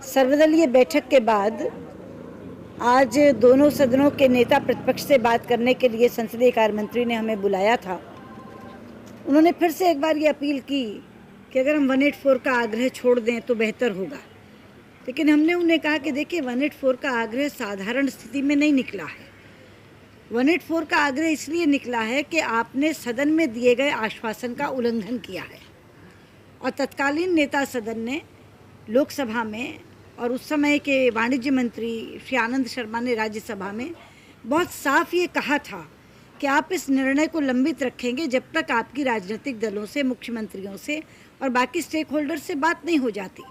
सर्वदलीय बैठक के बाद आज दोनों सदनों के नेता प्रतिपक्ष से बात करने के लिए संसदीय कार्य मंत्री ने हमें बुलाया था। उन्होंने फिर से एक बार ये अपील की कि अगर हम 184 का आग्रह छोड़ दें तो बेहतर होगा। लेकिन हमने उन्हें कहा कि देखिए 184 का आग्रह साधारण स्थिति में नहीं निकला है। 184 का आग्रह इसलिए निकला है कि आपने सदन में दिए गए आश्वासन का उल्लंघन किया है और तत्कालीन नेता सदन ने लोकसभा में और उस समय के वाणिज्य मंत्री श्री आनंद शर्मा ने राज्यसभा में बहुत साफ ये कहा था कि आप इस निर्णय को लंबित रखेंगे जब तक आपकी राजनीतिक दलों से, मुख्यमंत्रियों से और बाकी स्टेक होल्डर से बात नहीं हो जाती।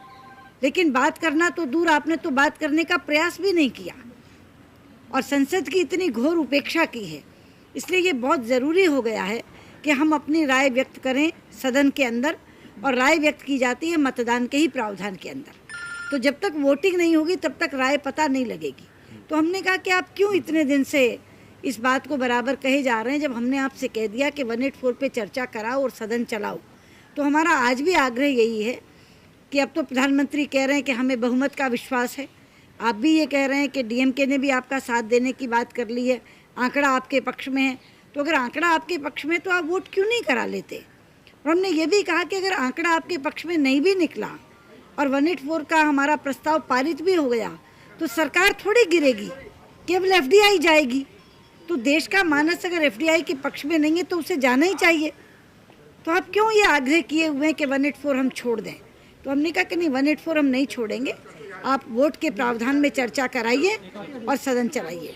लेकिन बात करना तो दूर, आपने तो बात करने का प्रयास भी नहीं किया और संसद की इतनी घोर उपेक्षा की है। इसलिए ये बहुत ज़रूरी हो गया है कि हम अपनी राय व्यक्त करें सदन के अंदर, और राय व्यक्त की जाती है मतदान के ही प्रावधान के अंदर। तो जब तक वोटिंग नहीं होगी तब तक राय पता नहीं लगेगी। तो हमने कहा कि आप क्यों इतने दिन से इस बात को बराबर कहे जा रहे हैं, जब हमने आपसे कह दिया कि 184 पे चर्चा कराओ और सदन चलाओ। तो हमारा आज भी आग्रह यही है कि अब तो प्रधानमंत्री कह रहे हैं कि हमें बहुमत का विश्वास है, आप भी ये कह रहे हैं कि डीएमके ने भी आपका साथ देने की बात कर ली है, आंकड़ा आपके पक्ष में है। तो अगर आंकड़ा आपके पक्ष में तो आप वोट क्यों नहीं करा लेते। और हमने ये भी कहा कि अगर आंकड़ा आपके पक्ष में नहीं भी निकला और 184 का हमारा प्रस्ताव पारित भी हो गया तो सरकार थोड़ी गिरेगी, केवल एफडीआई जाएगी। तो देश का मानस अगर एफडीआई के पक्ष में नहीं है तो उसे जाना ही चाहिए। तो आप क्यों ये आग्रह किए हुए हैं कि 184 हम छोड़ दें। तो हमने कहा कि नहीं, 184 हम नहीं छोड़ेंगे, आप वोट के प्रावधान में चर्चा कराइए और सदन चलाइए।